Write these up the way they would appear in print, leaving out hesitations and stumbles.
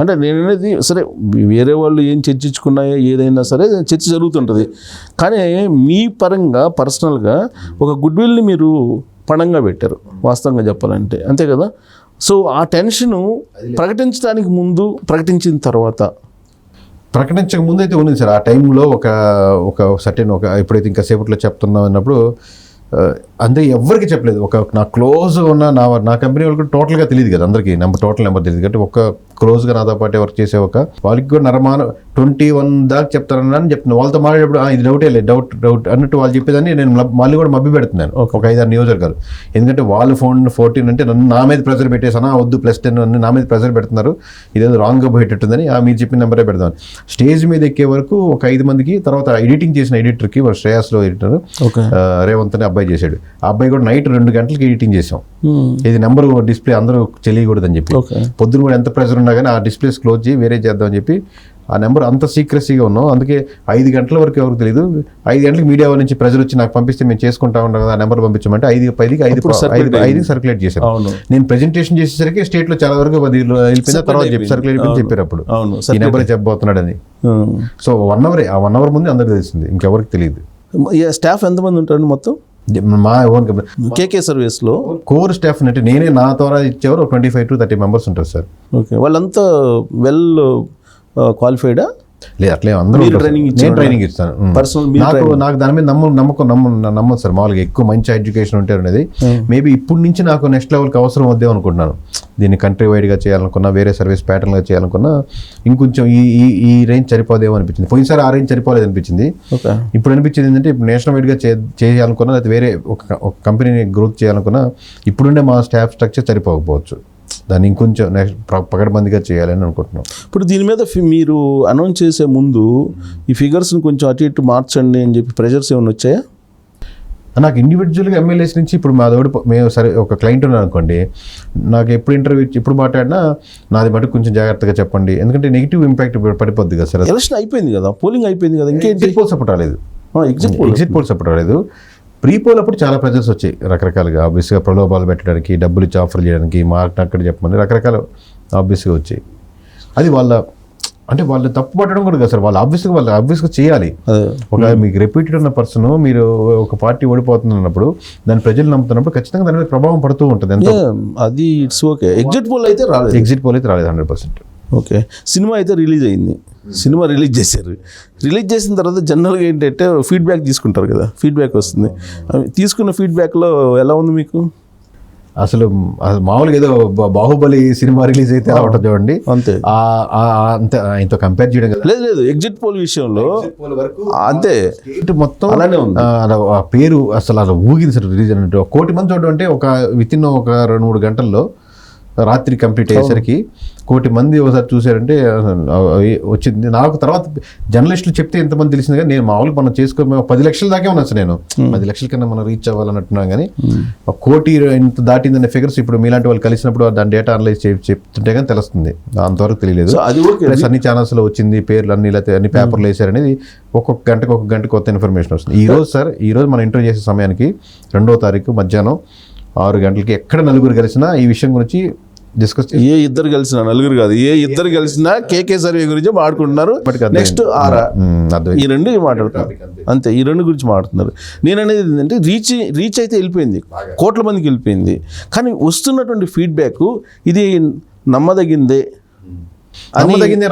అంటే నేను అనేది సరే వేరే వాళ్ళు ఏం చర్చించుకున్నాయో ఏదైనా సరే చర్చ జరుగుతుంటుంది, కానీ మీ పరంగా పర్సనల్గా ఒక గుడ్ విల్ని మీరు పణంగా పెట్టారు వాస్తవంగా చెప్పాలంటే, అంతే కదా. సో ఆ టెన్షను ప్రకటించడానికి ముందు, ప్రకటించిన తర్వాత, ప్రకటించక ముందు అయితే ఉంది సార్. ఆ టైంలో ఒక సర్టెన్ ఎప్పుడైతే ఇంకా సేపట్లో చెప్తున్నాం అన్నప్పుడు అంటే ఎవరికి చెప్పలేదు. నా క్లోజ్గా ఉన్న నా కంపెనీ వాళ్ళకి టోటల్గా తెలియదు కదా, అందరికీ టోటల్ నెంబర్ తెలియదు కాబట్టి ఒక క్లోజ్గా నాతో పాటే వర్క్ చేసే వాళ్ళకి కూడా నరమాన 21 దాకా చెప్తారని చెప్తున్నాను. వాళ్ళతో మాట్లాడేటప్పుడు ఇది డౌటే లేదు, డౌట్ అన్నట్టు వాళ్ళు చెప్పేదాన్ని నేను మళ్ళీ కూడా మబ్బి పెడుతున్నాను ఒక 5-6 నియోజకవర్గాలు. ఎందుకంటే వాళ్ళు 14 అంటే నన్ను నా మీద ప్రెజర్ పెట్టేసానా, వద్దు +10 అన్ని నా మీద ప్రెజర్ పెడుతున్నారు, ఇదేదో రాంగ్గా పోయేటట్టుందని మీరు చెప్పిన నెంబరే పెడతాను. స్టేజ్ మీద ఎక్కే వరకు ఒక 5 మందికి, తర్వాత ఎడిటింగ్ చేసిన ఎడిటర్కి శ్రేయాస్లో ఎడిటర్ రేవంత్ అని అబ్బాయి చేశాడు. ఆ అబ్బాయి కూడా నైట్ 2 గంటలకి ఎడిటింగ్ చేసాం. ఇది నెంబర్ డిస్ప్లే అందరూ తెలియకూడదని చెప్పి, పొద్దున కూడా ఎంత ప్రెజర్ ఉన్నా కానీ ఆ డిస్ప్లేస్ క్లోజ్ చేయి వేరే చేద్దామని చెప్పి ఆ నెంబర్ అంత సీక్రెసీగా ఉన్నాం. అందుకే 5 గంటల వరకు ఎవరికి తెలియదు. 5 గంటలకు మీడియా వాళ్ళ నుంచి ప్రెజర్ వచ్చి నాకు పంపిస్తే మేము చేసుకుంటా ఉంటాం కదా, ఆ నెంబర్ పంపించమంటే 5 సర్క్యులేట్ చేశారు. నేను ప్రెజెంటేషన్ చేసేసరికి స్టేట్లో చాలా వరకు వెళ్ళిపోయిన తర్వాత సర్క్యులేట్ చెప్పారు అప్పుడు ఈ నెంబర్ చెప్పబోతున్నాడని. సో 1 అవరే, ఆ 1 అవర్ ముందు అందరికీ తెలిసింది, ఇంకెవరికి తెలియదు. స్టాఫ్ ఎంతమంది ఉంటారు మొత్తం మా ఓన్ కేకే సర్వీస్లో? కోర్ స్టాఫ్ అంటే నేనే నా ద్వారా ఇచ్చేవారు 25 to 30 మెంబర్స్ ఉంటారు సార్. ఓకే, వాళ్ళంతా వెల్ క్వాలిఫైడా? లేదు అట్లే అందరూ నేను ట్రైనింగ్ ఇస్తాను. నాకు దాని మీద నమ్మకం సార్. మామూలుగా ఎక్కువ మంచి ఎడ్యుకేషన్ ఉంటారు అనేది మేబీ ఇప్పటి నుంచి నాకు నెక్స్ట్ లెవెల్కి అవసరం వద్దే అనుకుంటున్నాను. దీన్ని కంట్రీ వైడ్గా చేయాలనుకున్నా, వేరే సర్వీస్ ప్యాటర్న్గా చేయాలనుకున్నా ఇంకొంచెం ఈ రేంజ్ సరిపోదేమో అనిపించింది. పోయినసారి ఆ రేంజ్ సరిపోలేదు అనిపించింది. ఇప్పుడు అనిపించింది ఏంటంటే ఇప్పుడు నేషనల్ వైడ్గా చేయాలనుకున్నా, లేకపోతే వేరే ఒక కంపెనీని గ్రోత్ చేయాలనుకున్నా ఇప్పుడుండే మా స్టాఫ్ స్ట్రక్చర్ సరిపోకపోవచ్చు. దాన్ని ఇంకొంచెం నెక్స్ట్ పకడ్బందీగా చేయాలని అనుకుంటున్నాం. ఇప్పుడు దీని మీద మీరు అనౌన్స్ చేసే ముందు ఈ ఫిగర్స్ని కొంచెం అటు ఇటు మార్చండి అని చెప్పి ప్రెషర్స్ ఏమైనా వచ్చాయా? నాకు ఇండివిజువల్గా ఎమ్మెల్యేస్ నుంచి ఇప్పుడు మేము సరే ఒక క్లయింట్ ఉన్నాను అనుకోండి, నాకు ఎప్పుడు ఇంటర్వ్యూ ఎప్పుడు మాట్లాడినా నాది బట్టి కొంచెం జాగ్రత్తగా చెప్పండి, ఎందుకంటే నెగిటివ్ ఇంపాక్ట్ పడిపోద్ది కదా సార్. ఎలక్షన్ అయిపోయింది కదా, పోలింగ్ అయిపోయింది కదా, ఇంకేం ఎగ్జిట్ పోల్ సపోర్ట్ రాలేదు. ఎగ్జిట్ పోల్ సపోర్ట్ రాలేదు. ప్రీపోల్ అప్పుడు చాలా ప్రెజర్స్ వచ్చాయి రకరకాలుగా, ఆబ్వియస్గా ప్రలోభాలు పెట్టడానికి, డబ్బులు ఇచ్చి ఆఫర్ చేయడానికి, మార్క్ అక్కడ చెప్పమని రకరకాల ఆబ్వియస్గా వచ్చాయి. అది వాళ్ళు తప్పు పట్టడం కూడా కదా సార్, వాళ్ళు ఆబ్వియస్గా చేయాలి. మీకు రిపీటెడ్ ఉన్న పర్సన్ మీరు ఒక పార్టీ ఓడిపోతున్నప్పుడు దాన్ని ప్రజలు నమ్ముతున్నప్పుడు ఖచ్చితంగా దాని మీద ప్రభావం పడుతూ ఉంటుంది. అది ఇట్స్ ఓకే. ఎగ్జిట్ పోల్ అయితే రాలేదు 100%. ఓకే, సినిమా అయితే రిలీజ్ అయింది, సినిమా రిలీజ్ చేశారు. రిలీజ్ చేసిన తర్వాత జనరల్గా ఏంటంటే ఫీడ్బ్యాక్ తీసుకుంటారు కదా, ఫీడ్బ్యాక్ వస్తుంది. తీసుకున్న ఫీడ్బ్యాక్లో ఎలా ఉంది మీకు? అసలు మామూలుగా ఏదో బాహుబలి సినిమా రిలీజ్ అయితే ఎలా ఉంటుంది చూడండి, అంతే. అంతే ఆయనతో కంపేర్ చేయడం కదా. లేదు ఎగ్జిట్ పోల్ విషయంలో అంతే మొత్తం అలానే ఉంది. ఆ పేరు అసలు అలా ఊగింది సార్. రిలీజ్ అంటే 1 కోటి మంది చూడడం అంటే వితిన్ ఒక 2-3 గంటల్లో రాత్రి కంప్లీట్ అయ్యేసరికి 1 కోటి మంది ఒకసారి చూసారంటే వచ్చింది. నాకు తర్వాత జర్నలిస్టులు చెప్తే ఎంతమంది తెలిసింది, కానీ నేను మామూలుగా మనం చేసుకో 10 లక్షల దాకే ఉన్నా సార్. నేను 10 లక్షల కన్నా మనం రీచ్ అవ్వాలన్నట్టున్నాను, కానీ 1 కోటి ఎంత దాటిందనే ఫిగర్స్ ఇప్పుడు మీలాంటి వాళ్ళు కలిసినప్పుడు దాని డేటా అనలైజ్ చెప్తుంటే కానీ తెలుస్తుంది. అంతవరకు తెలియలేదు. ప్లస్ అన్ని ఛానల్స్లో వచ్చింది, పేర్లు అన్ని పేపర్లు వేసారనేది ఒక్కొక్క గంటకు కొత్త ఇన్ఫర్మేషన్ వస్తుంది. ఈ రోజు మనం ఇంటర్వ్యూ చేసే సమయానికి 2వ తారీఖు మధ్యాహ్నం 6 గంటలకి ఎక్కడ నలుగురు కలిసినా ఈ విషయం గురించి డిస్కస్, ఏ ఇద్దరు కలిసినా, నలుగురు కాదు, ఏ ఇద్దరు కలిసినా కేకే సర్వే గురించి మాట్లాడుకుంటున్నారు. నెక్స్ట్ ఈ 2 మాట్లాడుతున్నారు అంతే, ఈ 2 గురించి మాట్లాడుతున్నారు. నేను అనేది ఏంటంటే రీచ్ అయితే వెళ్ళిపోయింది, కోట్ల మందికి వెళ్ళిపోయింది, కానీ వస్తున్నటువంటి ఫీడ్బ్యాక్ ఇది నమ్మదగిందే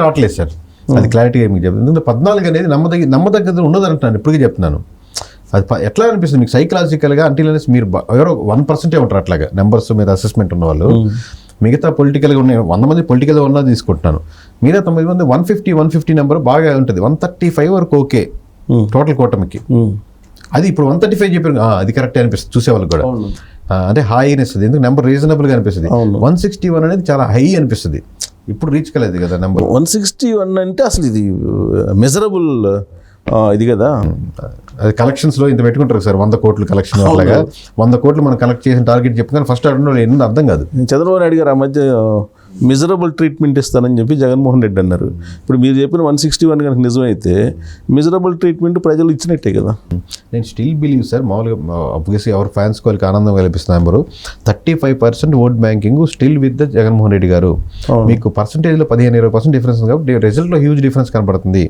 రావట్లేదు సార్. అది క్లారిటీగా మీకు చెప్తుంది. ఎందుకంటే 14 అనేది నమ్మదగ్గది ఉండదు అంటున్నాను, ఇప్పటికీ చెప్తున్నాను. అది ఎట్లా అనిపిస్తుంది మీకు సైకలాజికల్గా? అంటే మీరు ఎవరో 1% ఉంటారు అట్లాగా నెంబర్స్ మీద అసెస్మెంట్ ఉన్న వాళ్ళు. మిగతా పొలిటికల్గా ఉన్న 100 మంది పొలిటికల్గా ఉన్నది తీసుకుంటున్నాను, మిగతా 9 మంది 150 నెంబర్ బాగా ఉంటుంది. 135 వరకు ఓకే టోటల్ కూటమికి. అది ఇప్పుడు 135 చెప్పారు, అది కరెక్టే అనిపిస్తుంది చూసేవాళ్ళకి కూడా. అంటే హై అనిపిస్తుంది, ఎందుకు నెంబర్ రీజనబుల్గా అనిపిస్తుంది. 161 అనేది చాలా హై అనిపిస్తుంది. ఇప్పుడు రీచ్ కాలేదు కదా నెంబర్ 161 అంటే అసలు ఇది మెజరబుల్ ఇది కదా. అది కలెక్షన్స్లో ఇంత పెట్టుకుంటారు సార్, 100 కోట్లు కలెక్షన్ అలాగా. 100 కోట్లు మనం కలెక్ట్ చేసిన టార్గెట్ చెప్పుకొని ఫస్ట్ అడగడం ఏంటో అర్థం కాదు. చంద్రబాబు నాయుడు గారు ఆ మధ్య మిజరబుల్ ట్రీట్మెంట్ ఇస్తానని చెప్పి జగన్మోహన్ రెడ్డి అన్నారు. ఇప్పుడు మీరు చెప్పిన 161 కనుక నిజమైతే మిజరబుల్ ట్రీట్మెంట్ ప్రజలు ఇచ్చినట్టే కదా. నేను స్టిల్ బిలీవ్ సార్, మామూలుగా ఆబ్వియస్లీ ఎవరి ఫ్యాన్స్ వాళ్ళకి ఆనందం కల్పిస్తున్న number 35% vote banking still with the Jaganmohan Reddy garu. మీకు పర్సంటేజ్లో 15-20% డిఫరెన్స్ ఉంది కాబట్టి రిజల్ట్లో హ్యూజ్ డిఫరెన్స్ కనపడుతుంది.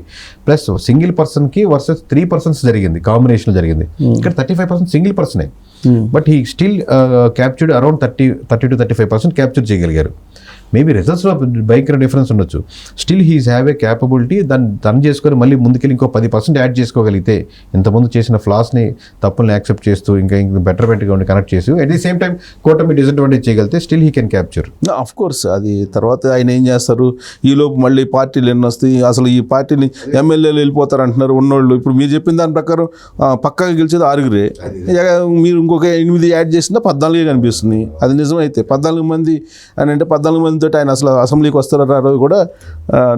ప్లస్ సింగిల్ పర్సన్కి వర్సెస్ 3% జరిగింది, కాంబినేషన్ జరిగింది. ఇక్కడ 35% సింగిల్ పర్సనే, but he still captured around 30-35% capture చేయగలిగారు. మేబీ రిజల్ట్స్లో భయంకర డిఫరెన్స్ ఉండొచ్చు. Still he's have a capability, దాన్ని తను చేసుకొని మళ్ళీ ముందుకెళ్ళి ఇంకో 10% యాడ్ చేసుకోగలిగితే, ఇంతకుముందు చేసిన ఫ్లాస్ని తప్పుల్ని యాక్సెప్ట్ చేస్తూ ఇంకా బెటర్మెంట్గా ఉండి కనెక్ట్ చేసి అట్ ది సేమ్ టైం కూటమి డిసడ్వాంటేజ్ చేయగలిగితే still he can capture. Of course అది తర్వాత ఆయన ఏం చేస్తారు, ఈలోపు మళ్ళీ పార్టీలు ఎన్ని వస్తాయి, అసలు ఈ పార్టీని ఎమ్మెల్యేలు వెళ్ళిపోతారు అంటున్నారు ఉన్నోళ్ళు. ఇప్పుడు మీరు చెప్పిన దాని ప్రకారం పక్కాగా గెలిచేది 6 మీరు ఇంకొక 8 యాడ్ చేసినా 14 కనిపిస్తుంది. అది నిజమైతే 14 మంది అని అంటే 14 మందితో ఆయన అసలు అసెంబ్లీకి వస్తారో రారో కూడా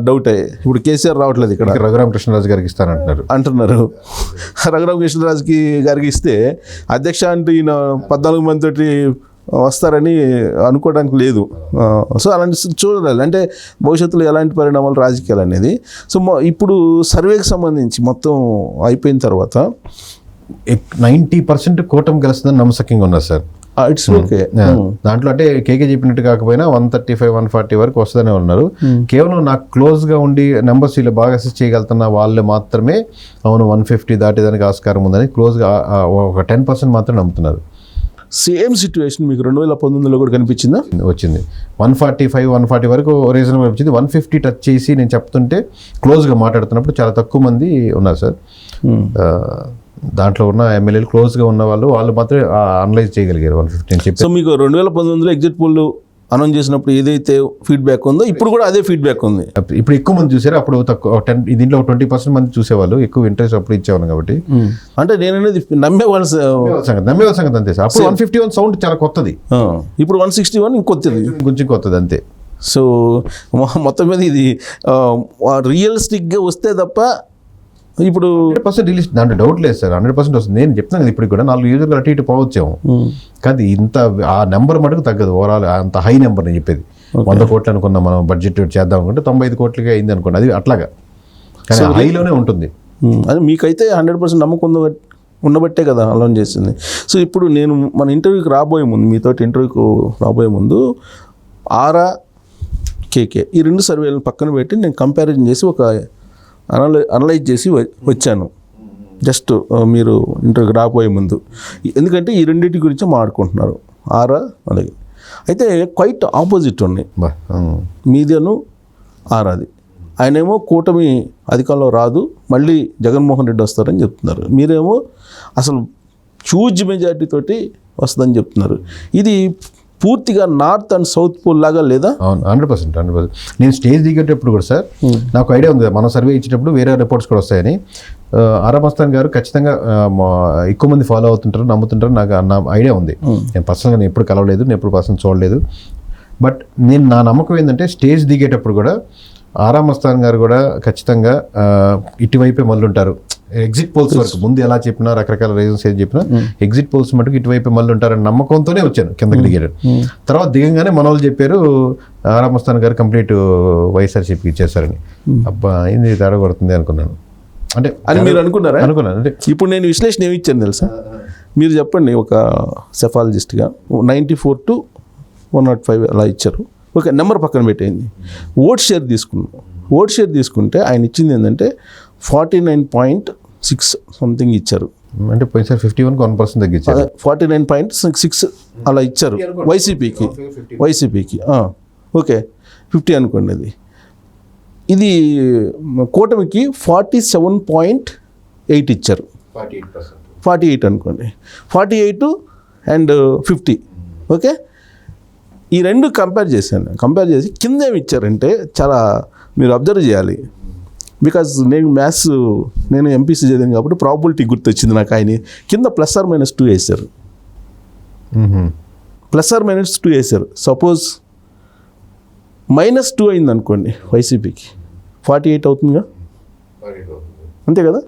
డౌట్ అయ్యాయి. ఇప్పుడు కేసీఆర్ రావట్లేదు, ఇక్కడ రఘురామకృష్ణరాజు గారికి ఇస్తానంటున్నారు. రఘురామకృష్ణరాజు గారికి ఇస్తే అధ్యక్ష అంటే ఈయన 14 మందితోటి వస్తారని అనుకోవడానికి లేదు. సో అలాంటి చూడాలి, అంటే భవిష్యత్తులో ఎలాంటి పరిణామాలు రాజకీయాలు అనేది. సో ఇప్పుడు సర్వేకి సంబంధించి మొత్తం అయిపోయిన తర్వాత 90% కూటమి గెలుస్తుందని నమ్మకంగా ఉన్నారు సార్. It's okay. దాంట్లో అంటే కేకే చెప్పినట్టు కాకపోయినా 135-140 వరకు వస్తుందనే ఉన్నారు. కేవలం నాకు క్లోజ్గా ఉండి నెంబర్స్ వీళ్ళు బాగా అసెస్ చేయగలుగుతున్న వాళ్ళు మాత్రమే అవును 150 దాటేదానికి ఆస్కారం ఉందని క్లోజ్గా ఒక 10% మాత్రం నమ్ముతున్నారు. సేమ్ సిచ్యువేషన్ మీకు 2019లో కూడా కనిపించిందా? వచ్చింది 145-140 వరకు రీజనబుల్ వచ్చింది. 150 టచ్ చేసి నేను చెప్తుంటే క్లోజ్గా మాట్లాడుతున్నప్పుడు చాలా తక్కువ మంది ఉన్నారు సార్. దాంట్లో ఉన్న ఎమ్మెల్యేలు క్లోజ్గా ఉన్న వాళ్ళు మాత్రమే అనలైజ్ చేయగలిగారు 150 అని చెప్పి. సో మీకు 2019లో ఎగ్జిట్ పోల్ అనౌన్స్ చేసినప్పుడు ఏదైతే ఫీడ్బ్యాక్ ఉందో ఇప్పుడు కూడా అదే ఫీడ్బ్యాక్ ఉంది. ఇప్పుడు ఎక్కువ మంది చూసారు, అప్పుడు తక్కువ 10 దీంట్లో 20% మంది చూసేవాళ్ళు, ఎక్కువ ఇంట్రెస్ట్ అప్పుడు ఇచ్చేవాళ్ళు కాబట్టి. అంటే నేను అనేది నమ్మేవాళ్ళ సంగతి అంతే సార్. అప్పుడు 151 సౌండ్ చాలా కొత్తది, ఇప్పుడు 161 ఇంకొత్తది, కొంచెం కొత్తది అంతే. సో మొత్తం మీద ఇది రియలిస్టిక్గా వస్తే తప్ప ఇప్పుడు 100% రిలీజ్ దాంట్లో డౌట్ లేదు సార్. 100% వస్తుంది. నేను చెప్తాను కదా, ఇప్పుడు కూడా 4 యూజర్లు అటు ఇటు పోవచ్చాము, కానీ ఇంత ఆ నెంబర్ మటుకు తగ్గదు. ఓవరాల్ అంత హై నెంబర్ నేను చెప్పేది. 100 కోట్లు అనుకున్నాం మనం బడ్జెట్ చేద్దాం అనుకుంటే 95 కోట్లకి అయింది అనుకోండి, అది అట్లాగా, కానీ హైలోనే ఉంటుంది. అది మీకైతే 100% నమ్మకం ఉండబట్టే కదా అలౌన్ చేసింది. సో ఇప్పుడు నేను మన ఇంటర్వ్యూకి రాబోయే ముందు, మీతోటి ఇంటర్వ్యూకి రాబోయే ముందు ఆరా కేకే ఈ 2 సర్వేలను పక్కన పెట్టి నేను కంపారిజన్ చేసి ఒక అనలైజ్ చేసి వచ్చాను జస్ట్ మీరు ఇంటర్వ్యూకి రాబోయే ముందు. ఎందుకంటే ఈ రెండింటి గురించి మాట్లాడుకుంటున్నారు, ఆరా అలాగే. అయితే క్వైట్ ఆపోజిట్ ఉన్నాయి, మీదేను ఆరాది. ఆయనేమో కూటమి అధికారంలో రాదు, మళ్ళీ జగన్మోహన్ రెడ్డి వస్తారని చెప్తున్నారు. మీరేమో అసలు హ్యూజ్ మెజారిటీ తోటి వస్తుందని చెప్తున్నారు. ఇది పూర్తిగా నార్త్ అండ్ సౌత్ పోల్ లాగా లేదా? అవును, 100%. నేను స్టేజ్ దిగేటప్పుడు కూడా సార్ నాకు ఐడియా ఉంది, మనం సర్వే ఇచ్చేటప్పుడు వేరే రిపోర్ట్స్ కూడా వస్తాయని. ఆరా మస్తాన్ గారు ఖచ్చితంగా ఎక్కువ మంది ఫాలో అవుతుంటారు, నమ్ముతుంటారు, నాకు నా ఐడియా ఉంది. నేను పర్సనల్గా నేను ఎప్పుడు కలవలేదు, నేను ఎప్పుడు పర్సనల్ చూడలేదు. బట్ నా నమ్మకం ఏంటంటే స్టేజ్ దిగేటప్పుడు కూడా ఆరా మస్తాన్ గారు కూడా ఖచ్చితంగా ఇటువైపే మళ్ళీ ఉంటారు. ఎగ్జిట్ పోల్స్ వరకు ముందు ఎలా చెప్పినా, రకరకాల రీజన్స్ ఏం చెప్పినా, ఎగ్జిట్ పోల్స్ మటుకు ఇటువైపు మళ్ళీ ఉంటారని నమ్మకంతోనే వచ్చాను కిందకి దిగారు. తర్వాత దిగంగానే మన వాళ్ళు చెప్పారు ఆరా మస్తాన్ గారు కంప్లీట్ వైఎస్ఆర్సీపీకి ఇచ్చేస్తారని. అబ్బా ఇది తేడా కొడుతుంది అనుకున్నాను. అంటే అని మీరు అనుకున్నారా? అనుకున్నాను. అంటే ఇప్పుడు నేను విశ్లేషణ ఏమి ఇచ్చాను తెలుసా? మీరు చెప్పండి, ఒక సెఫాలజిస్ట్గా 94 to 105 అలా ఇచ్చారు. ఓకే, నెంబర్ పక్కన పెట్టేయండి. ఓట్ షేర్ తీసుకున్నాం. ఓట్ షేర్ తీసుకుంటే ఆయన ఇచ్చింది ఏంటంటే 49.6 సంథింగ్ ఇచ్చారు. అంటే పోయినసారి 51కి 1% తగ్గించారు. 49.6 అలా ఇచ్చారు వైసీపీకి. ఓకే, 50 అనుకోండి. అది ఇది కూటమికి 47.8 ఇచ్చారు. 48 అనుకోండి, 48 and 50. ఓకే, ఈ రెండు కంపేర్ చేసి కింద ఏమి ఇచ్చారంటే చాలా మీరు అబ్జర్వ్ చేయాలి. బికాజ్ నేను ఎంపీసీ చదివాను కాబట్టి ప్రాబిలిటీ గుర్తొచ్చింది నాకు. ఆయన కింద +or-2 వేశారు. +or-2 వేశారు. సపోజ్ -2 అయింది అనుకోండి వైసీపీకి, 48 అవుతుందిగా, అంతే కదా.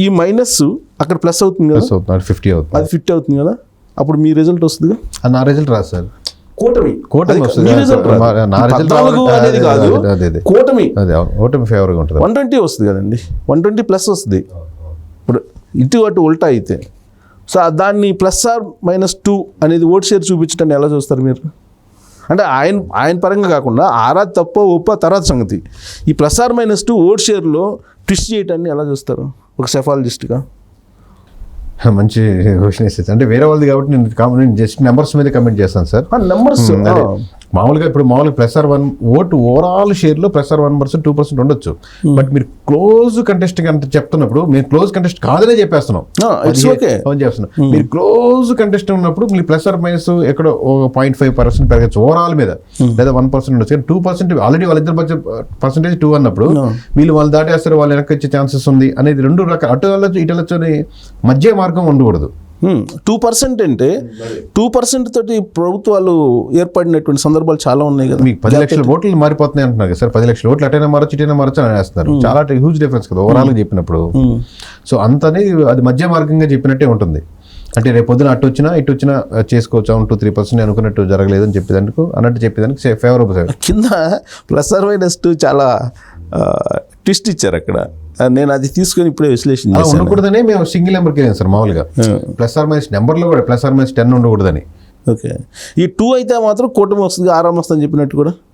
ఈ మైనస్ అక్కడ ప్లస్ అవుతుంది కదా, 50 అవుతుంది. అది 50 అవుతుంది కదా. అప్పుడు మీ రిజల్ట్ వస్తుందిగా. నా రిజల్ట్ రాదు సార్. కూటమి వస్తుంది. మీ result రాదు. నా result 14 రావాలి. అనేది కాదు, అదే. కూటమి అదే ఓటమి ఫేవర్గా ఉంటుంది. 120 వస్తుంది కదండి, 120 ప్లస్ వస్తుంది. ఇప్పుడు ఇటు అటు ఉల్టా అయితే సో దాన్ని +2 అనేది ఓట్ షేర్ చూపించడాన్ని ఎలా చూస్తారు మీరు? అంటే ఆయన పరంగా కాకుండా ఆరా తప్ప ఒప్ప తర్వాత సంగతి, ఈ +2 ఓట్ షేర్లో ట్విస్ట్ చేయటాన్ని ఎలా చూస్తారు ఒక సెఫాలజిస్ట్గా? మంచి క్వశ్చన్ వేసేది. అంటే వేరే వాళ్ళది కాబట్టి నేను జస్ట్ నెంబర్స్ మీద కమెంట్ చేస్తాను సార్. నెంబర్స్ మామూలుగా ఇప్పుడు +1 ఓటు ఓవరాల్ షేర్లో +1%, 2% ఉండొచ్చు. బట్ మీరు క్లోజ్ కంటెస్ట్ అంటే చెప్తున్నప్పుడు మేము క్లోజ్ కంటెస్ట్ కాదనే చెప్పేస్తున్నాం. చేస్తున్నాం. మీరు క్లోజ్ కంటెస్ట్ ఉన్నప్పుడు మీరు +or- ఎక్కడో 0.5% పెరగచ్చు ఓవరాల్ మీద, లేదా 1% ఉండొచ్చు. కానీ 2% ఆల్రెడీ వాళ్ళిద్దరు పర్సెంటేజ్ 2 అన్నప్పుడు వీళ్ళు వాళ్ళు దాటేస్తారు, వాళ్ళు వెనక్కి వచ్చే ఛాన్సెస్ ఉంది అనేది 2 రకాల అటు వెళ్ళొచ్చు ఇటు వెళ్ళొచ్చు అని మధ్య మార్గం ఉండకూడదు. 2% అంటే 2% తోటి ప్రభుత్వాలు ఏర్పడినటువంటి సందర్భాలు చాలా ఉన్నాయి కదా. మీకు 10 లక్షల ఓట్లు మారిపోతున్నాయి అంటున్నారు కదా సార్. 10 లక్షల ఓట్లు అటైనా మారచ్చు ఇటైనా మారచ్చు అని వేస్తున్నారు. చాలా హ్యూజ్ డిఫరెన్స్ కదా ఓవరాల్గా చెప్పినప్పుడు. సో అంతనే అది మధ్య మార్గంగా చెప్పినట్టే ఉంటుంది. అంటే రేపు పొద్దున అటు వచ్చినా ఇటు వచ్చినా చేసుకోవచ్చు, 2-3% అనుకున్నట్టు జరగలేదు అని చెప్పేదానికి ఫేవరబుల్ సార్. కింద +or- చాలా ట్విస్ట్ ఇచ్చారు అక్కడ. నేను అది తీసుకొని ఇప్పుడే విశ్లేషణ చేశాను. ఉండకూడదనే మేము సింగిల్ నెంబర్కి వెళ్ళాం సార్. మామూలుగా +or- నెంబర్లో కూడా +10 ఉండకూడదని. ఓకే, ఈ 2 అయితే మాత్రం కూటమి వస్తుంది, ఆరాం వస్తుంది అని చెప్పినట్టు కూడా